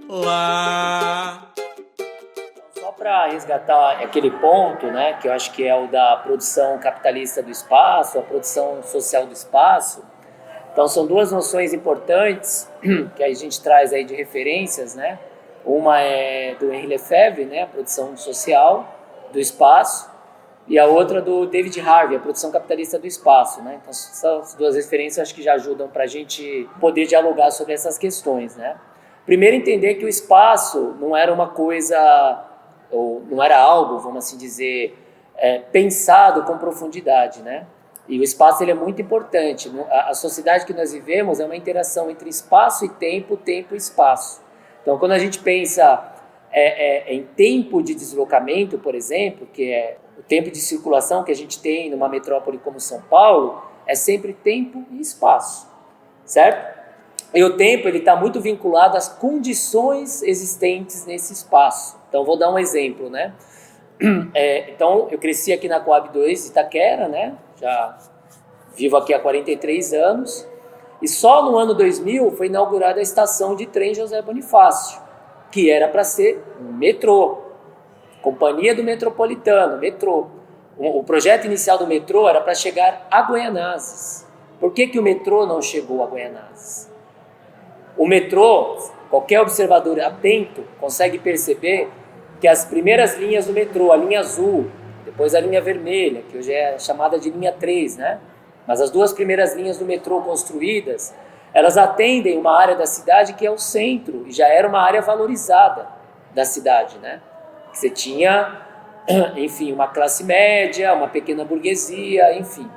lá. Só para resgatar aquele ponto, né, que eu acho que é o da produção capitalista do espaço, a produção social do espaço. Então são duas noções importantes que a gente traz aí de referências, né? Uma é do Henri Lefebvre, né, a produção social do espaço, e a outra do David Harvey, a produção capitalista do espaço, né? Então essas duas referências acho que já ajudam para a gente poder dialogar sobre essas questões, né? Primeiro entender que o espaço não era uma coisa, ou não era algo, vamos assim dizer, pensado com profundidade, né? E o espaço ele é muito importante. A sociedade que nós vivemos é uma interação entre espaço e tempo e espaço. Então, quando a gente pensa em tempo de deslocamento, por exemplo, que é o tempo de circulação que a gente tem numa metrópole como São Paulo, é sempre tempo e espaço, certo? E o tempo ele está muito vinculado às condições existentes nesse espaço. Então, vou dar um exemplo, né? Então, eu cresci aqui na Coab 2 Itaquera, né? Já vivo aqui há 43 anos. E só no ano 2000 foi inaugurada a estação de trem José Bonifácio, que era para ser metrô. Companhia do Metropolitano, metrô. O projeto inicial do metrô era para chegar a Guaianazes. Por que o metrô não chegou a Guaianazes? O metrô, qualquer observador atento consegue perceber que as primeiras linhas do metrô, a linha azul, depois a linha vermelha, que hoje é chamada de linha 3, né? Mas as duas primeiras linhas do metrô construídas, elas atendem uma área da cidade que é o centro, e já era uma área valorizada da cidade, né? Você tinha, enfim, uma classe média, uma pequena burguesia, enfim.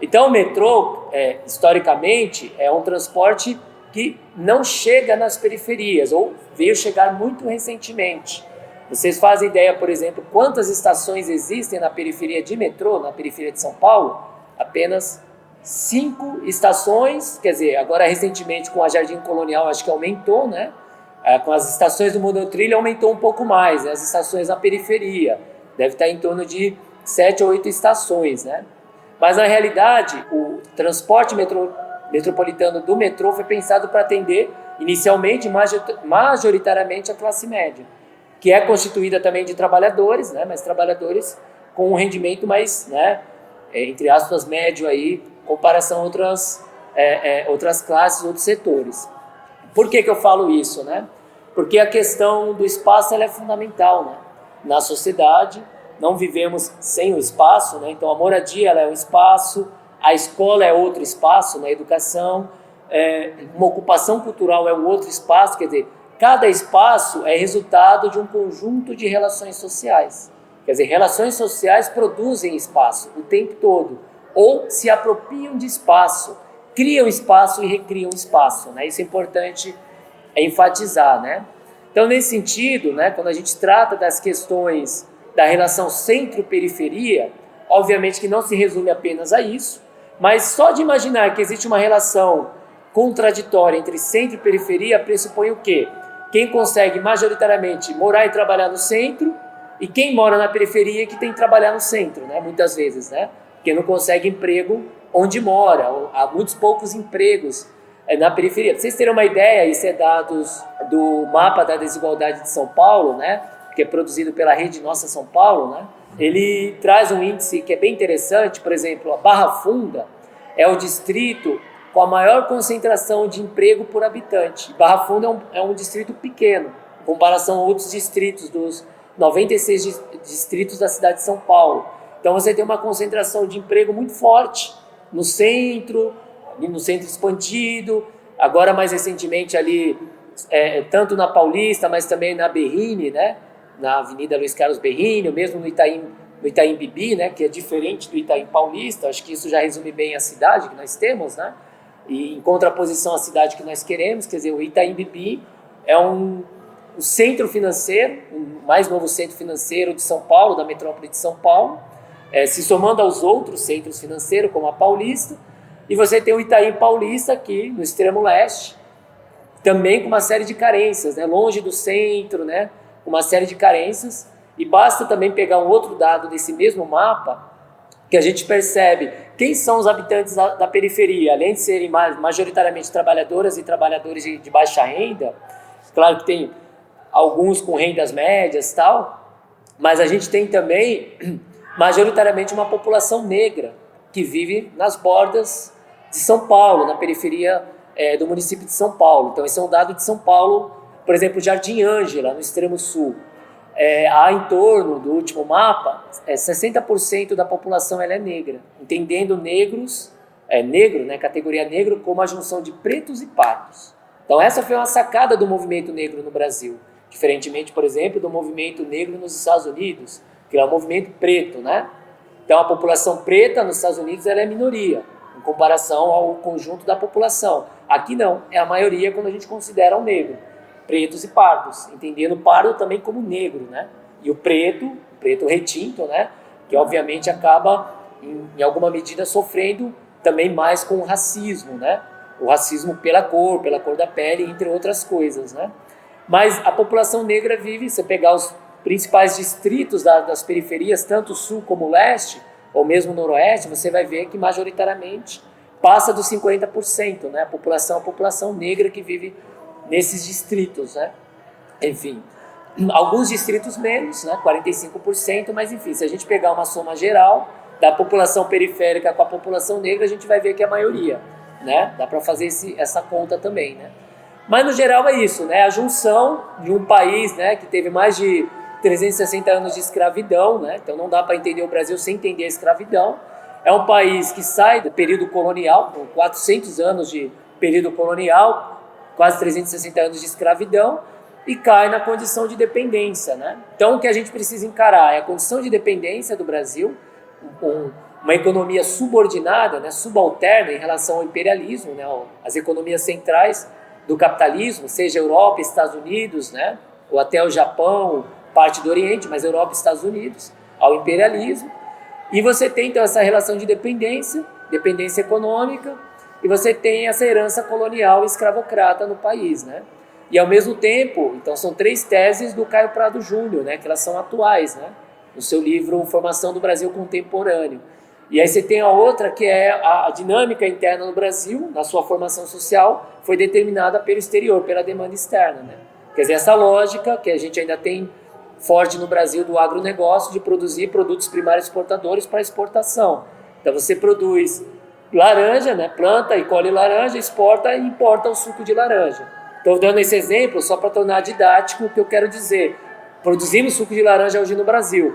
Então o metrô, historicamente, é um transporte que não chega nas periferias, ou veio chegar muito recentemente. Vocês fazem ideia, por exemplo, quantas estações existem na periferia de metrô, na periferia de São Paulo? Apenas 5 estações, quer dizer, agora recentemente com a Jardim Colonial acho que aumentou, né? Com as estações do monotrilho aumentou um pouco mais, né? As estações na periferia, deve estar em torno de 7 ou 8 estações, né? Mas na realidade, o transporte metropolitano do metrô foi pensado para atender inicialmente majoritariamente a classe média, que é constituída também de trabalhadores, né? Mas trabalhadores com um rendimento mais, né? Entre aspas, médio aí, em comparação a outras classes, outros setores. Por que eu falo isso, né? Porque a questão do espaço ela é fundamental, né? Na sociedade, não vivemos sem o espaço, né? Então a moradia ela é um espaço, a escola é outro espaço, né? A educação, uma ocupação cultural é um outro espaço, quer dizer, cada espaço é resultado de um conjunto de relações sociais. Quer dizer, relações sociais produzem espaço o tempo todo, ou se apropriam de espaço, criam espaço e recriam espaço, né? Isso é importante enfatizar, né? Então, nesse sentido, né, quando a gente trata das questões da relação centro-periferia, obviamente que não se resume apenas a isso, mas só de imaginar que existe uma relação contraditória entre centro e periferia pressupõe o quê? Quem consegue majoritariamente morar e trabalhar no centro e quem mora na periferia que tem que trabalhar no centro, né? Muitas vezes, né? Porque não consegue emprego onde mora, há muitos poucos empregos na periferia. Para vocês terem uma ideia, isso é dados do mapa da desigualdade de São Paulo, né? Que é produzido pela Rede Nossa São Paulo, né? Ele traz um índice que é bem interessante. Por exemplo, a Barra Funda é o distrito com a maior concentração de emprego por habitante. Barra Funda é um distrito pequeno, em comparação a outros distritos, dos 96 distritos da cidade de São Paulo. Então você tem uma concentração de emprego muito forte no centro expandido, agora mais recentemente ali, tanto na Paulista, mas também na Berrini, né? Na Avenida Luiz Carlos Berrini, mesmo no Itaim Bibi, né? Que é diferente do Itaim Paulista. Acho que isso já resume bem a cidade que nós temos, né? E em contraposição à cidade que nós queremos, quer dizer, o Itaim Bibi é o centro financeiro, o mais novo centro financeiro de São Paulo, da metrópole de São Paulo, se somando aos outros centros financeiros, como a Paulista, e você tem o Itaim Paulista aqui, no extremo leste, também com uma série de carências, né? Longe do centro, né? Com uma série de carências, e basta também pegar um outro dado desse mesmo mapa, que a gente percebe quem são os habitantes da periferia, além de serem majoritariamente trabalhadoras e trabalhadores de baixa renda, Claro que tem alguns com rendas médias e tal, mas a gente tem também majoritariamente uma população negra que vive nas bordas de São Paulo, na periferia do município de São Paulo. Então esse é um dado de São Paulo, por exemplo, Jardim Ângela, no extremo sul. Há em torno do último mapa, 60% da população ela é negra, entendendo negros, negro, né, categoria negro, como a junção de pretos e pardos. Então essa foi uma sacada do movimento negro no Brasil, diferentemente, por exemplo, do movimento negro nos Estados Unidos, que é um movimento preto, né? Então a população preta nos Estados Unidos ela é minoria, em comparação ao conjunto da população. Aqui não, é a maioria quando a gente considera o negro. Pretos e pardos, entendendo o pardo também como negro, né? E o preto retinto, né? Que obviamente acaba, em alguma medida, sofrendo também mais com o racismo, né? O racismo pela cor da pele, entre outras coisas, né? Mas a população negra vive, se você pegar os principais distritos das periferias, tanto o sul como o leste, ou mesmo o noroeste, você vai ver que majoritariamente passa dos 50%, né? A população negra que vive nesses distritos, né? Enfim, alguns distritos menos, né? 45%, mas enfim, se a gente pegar uma soma geral da população periférica com a população negra, a gente vai ver que é a maioria, né? Dá para fazer essa conta também, né? Mas no geral é isso, né? A junção de um país, né, que teve mais de 360 anos de escravidão, né? Então não dá para entender o Brasil sem entender a escravidão. É um país que sai do período colonial, com 400 anos de período colonial, quase 360 anos de escravidão, e cai na condição de dependência, né? Então o que a gente precisa encarar é a condição de dependência do Brasil, uma economia subordinada, né, subalterna em relação ao imperialismo, né, as economias centrais do capitalismo, seja Europa, Estados Unidos, né, ou até o Japão, parte do Oriente, mas Europa e Estados Unidos, ao imperialismo. E você tem então essa relação de dependência econômica, e você tem essa herança colonial e escravocrata no país, né? E ao mesmo tempo, então são 3 teses do Caio Prado Júnior, né, que elas são atuais, né, no seu livro Formação do Brasil Contemporâneo. E aí você tem a outra, que é a dinâmica interna no Brasil, na sua formação social, foi determinada pelo exterior, pela demanda externa, né? Quer dizer, essa lógica que a gente ainda tem forte no Brasil do agronegócio, de produzir produtos primários exportadores para exportação. Então você produz laranja, né? Planta e colhe laranja, exporta e importa o suco de laranja. Estou dando esse exemplo só para tornar didático o que eu quero dizer. Produzimos suco de laranja hoje no Brasil,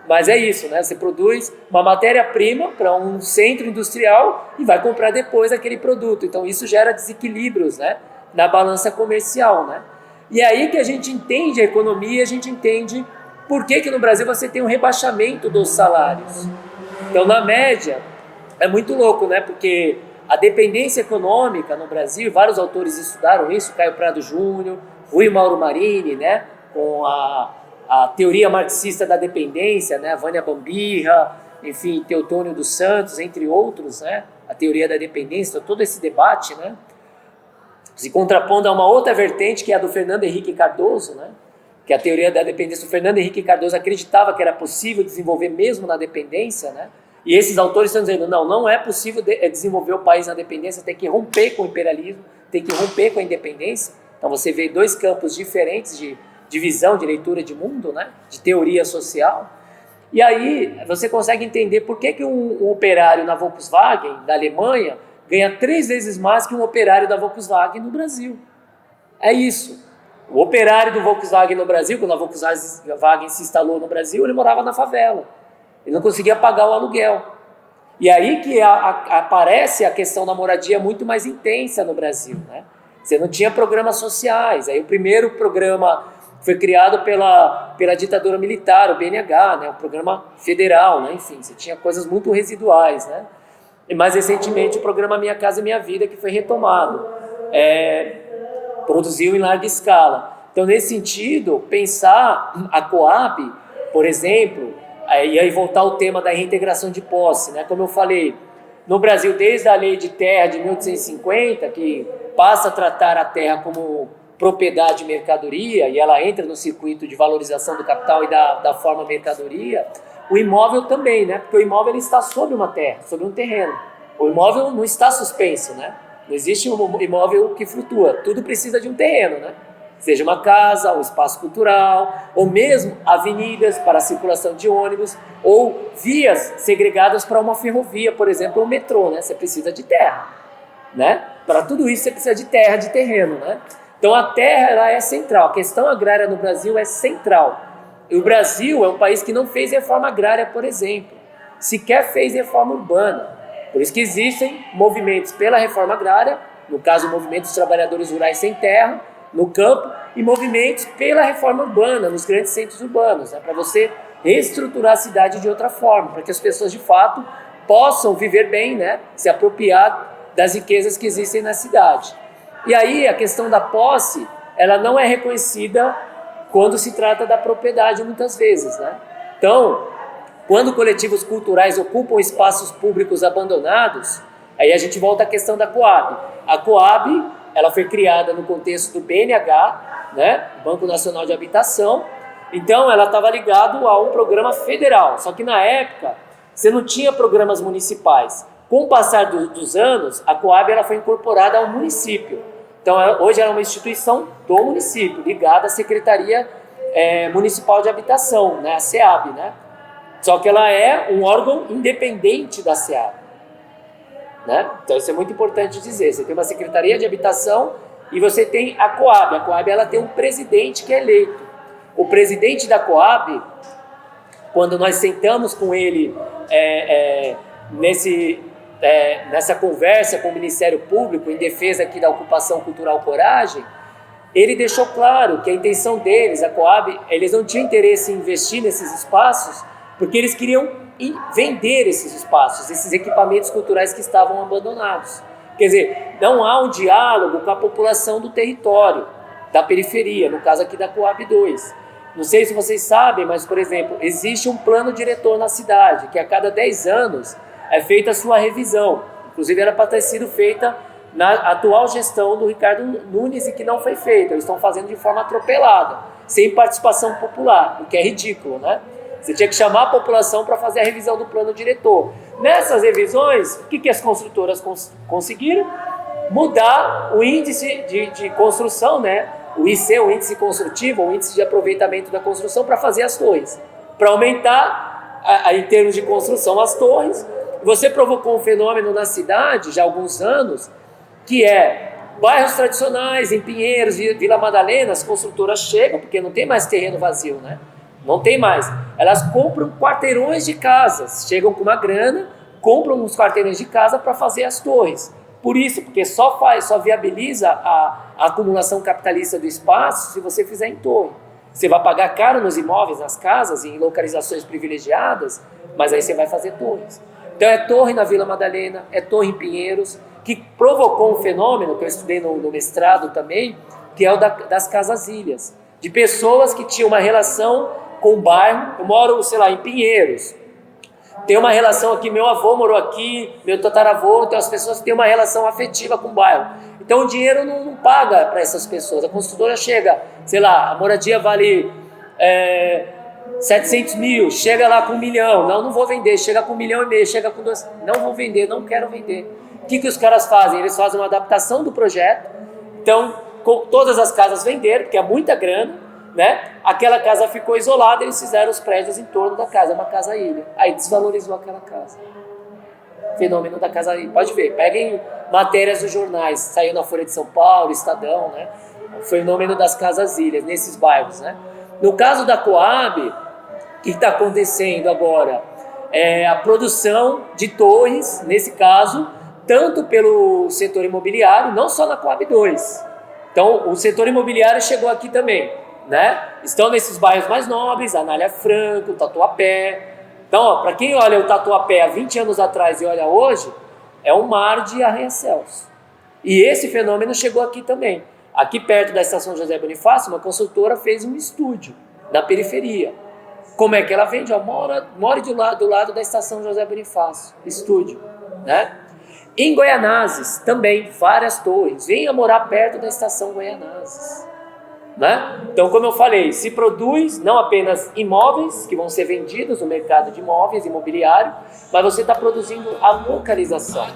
mas é isso, né? Você produz uma matéria-prima para um centro industrial e vai comprar depois aquele produto. Então isso gera desequilíbrios, né, na balança comercial, né? E é aí que a gente entende a economia, a gente entende por que no Brasil você tem um rebaixamento dos salários. Então, na média, é muito louco, né? Porque a dependência econômica no Brasil, vários autores estudaram isso, Caio Prado Júnior, Rui Mauro Marini, né? Com a teoria marxista da dependência, né? Vânia Bambirra, enfim, Teotônio dos Santos, entre outros, né? A teoria da dependência, todo esse debate, né? Se contrapondo a uma outra vertente, que é a do Fernando Henrique Cardoso, né? Que é a teoria da dependência. O Fernando Henrique Cardoso acreditava que era possível desenvolver mesmo na dependência, né? E esses autores estão dizendo, não é possível desenvolver o país na dependência, tem que romper com o imperialismo, tem que romper com a independência. Então você vê 2 campos diferentes de visão, de leitura de mundo, né? De teoria social. E aí você consegue entender por que um operário na Volkswagen, da Alemanha, ganha 3 vezes mais que um operário da Volkswagen no Brasil. É isso. O operário do Volkswagen no Brasil, quando a Volkswagen se instalou no Brasil, ele morava na favela. Ele não conseguia pagar o aluguel. E aí que aparece a questão da moradia muito mais intensa no Brasil, né? Você não tinha programas sociais. Aí o primeiro programa foi criado pela ditadura militar, o BNH, né? O programa federal, né? Enfim, você tinha coisas muito residuais, né? E mais recentemente o programa Minha Casa Minha Vida, que foi retomado. Produziu em larga escala. Então, nesse sentido, pensar a Coab, por exemplo, e aí voltar ao tema da reintegração de posse, né? Como eu falei, no Brasil, desde a lei de terra de 1850, que passa a tratar a terra como propriedade de mercadoria, e ela entra no circuito de valorização do capital e da forma mercadoria, o imóvel também, né? Porque o imóvel ele está sobre uma terra, sobre um terreno. O imóvel não está suspenso, né? Não existe um imóvel que flutua, tudo precisa de um terreno, né? seja uma casa, um espaço cultural, ou mesmo avenidas para a circulação de ônibus, ou vias segregadas para uma ferrovia, por exemplo, um metrô, né? Você precisa de terra, né? Para tudo isso você precisa de terra, de terreno, né? Então a terra ela é central, a questão agrária no Brasil é central. E o Brasil é um país que não fez reforma agrária, por exemplo, sequer fez reforma urbana. Por isso que existem movimentos pela reforma agrária, no caso o movimento dos trabalhadores rurais sem terra, no campo, e movimentos pela reforma urbana, nos grandes centros urbanos, né? Para você reestruturar a cidade de outra forma, para que as pessoas de fato possam viver bem, né? Se apropriar das riquezas que existem na cidade. E aí a questão da posse, ela não é reconhecida quando se trata da propriedade muitas vezes, né? Então, quando coletivos culturais ocupam espaços públicos abandonados, aí a gente volta à questão da Coab. A Coab, ela foi criada no contexto do BNH, né? Banco Nacional de Habitação. Então, ela estava ligada a um programa federal. Só que na época, você não tinha programas municipais. Com o passar dos anos, a Coab ela foi incorporada ao município. Então, hoje ela é uma instituição do município, ligada à Secretaria Municipal de Habitação, né? A SEAB, né? Só que ela é um órgão independente da SEAB, né? Então isso é muito importante dizer. Você tem uma Secretaria de Habitação e você tem a Coab. A Coab ela tem um presidente que é eleito. O presidente da Coab, quando nós sentamos com ele nessa conversa com o Ministério Público em defesa aqui da ocupação cultural Coragem, ele deixou claro que a intenção deles, a Coab, eles não tinham interesse em investir nesses espaços porque eles queriam vender esses espaços, esses equipamentos culturais que estavam abandonados. Quer dizer, não há um diálogo com a população do território, da periferia, no caso aqui da Coab 2. Não sei se vocês sabem, mas, por exemplo, existe um plano diretor na cidade, que a cada 10 anos é feita a sua revisão. Inclusive, era para ter sido feita na atual gestão do Ricardo Nunes e que não foi feita. Eles estão fazendo de forma atropelada, sem participação popular, o que é ridículo, né? Você tinha que chamar a população para fazer a revisão do plano diretor. Nessas revisões, o que as construtoras conseguiram? Mudar o índice de construção, né? O IC, o índice construtivo, o índice de aproveitamento da construção, para fazer as torres. Para aumentar, em termos de construção, as torres. Você provocou um fenômeno na cidade, já há alguns anos, que é bairros tradicionais, em Pinheiros, Vila Madalena, as construtoras chegam, porque não tem mais terreno vazio, né? Não tem mais. Elas compram quarteirões de casas, chegam com uma grana, compram uns quarteirões de casa para fazer as torres. Por isso, porque só viabiliza a acumulação capitalista do espaço se você fizer em torre. Você vai pagar caro nos imóveis, nas casas, em localizações privilegiadas, mas aí você vai fazer torres. Então é torre na Vila Madalena, é torre em Pinheiros, que provocou um fenômeno que eu estudei no mestrado também, que é o das casas-ilhas, de pessoas que tinham uma relação com o bairro. Eu moro, sei lá, em Pinheiros. Tem uma relação aqui, meu avô morou aqui, meu tataravô, então as pessoas têm uma relação afetiva com o bairro. Então o dinheiro não paga para essas pessoas. A construtora chega, sei lá, a moradia vale 700 mil, chega lá com 1 milhão, não vou vender, chega com 1,5 milhão, chega com 2, não vou vender, não quero vender. O que os caras fazem? Eles fazem uma adaptação do projeto, então todas as casas venderam, porque é muita grana, né? Aquela casa ficou isolada, eles fizeram os prédios em torno da casa, uma casa-ilha. Aí desvalorizou aquela casa. Fenômeno da casa-ilha. Pode ver, peguem matérias dos jornais, saiu na Folha de São Paulo, Estadão, né? O fenômeno das casas-ilhas, nesses bairros, né? No caso da Coab, o que está acontecendo agora? É a produção de torres, nesse caso, tanto pelo setor imobiliário, não só na Coab 2. Então, o setor imobiliário chegou aqui também, né? Estão nesses bairros mais nobres, Anália Franco, Tatuapé. Então, para quem olha o Tatuapé há 20 anos atrás e olha hoje, é um mar de arranha-céus. E esse fenômeno chegou aqui também. Aqui perto da Estação José Bonifácio, uma construtora fez um estúdio na periferia. Como é que ela vende? Mora do lado da Estação José Bonifácio, estúdio, né? Em Goianazes, também, várias torres. Venha morar perto da Estação Goianazes. Né? Então, como eu falei, se produz não apenas imóveis que vão ser vendidos no mercado de imóveis, imobiliário, mas você está produzindo a localização.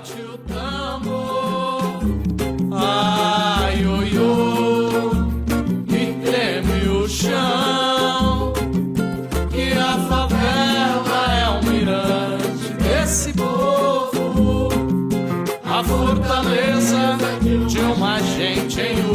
Ai, oi, oi. engenho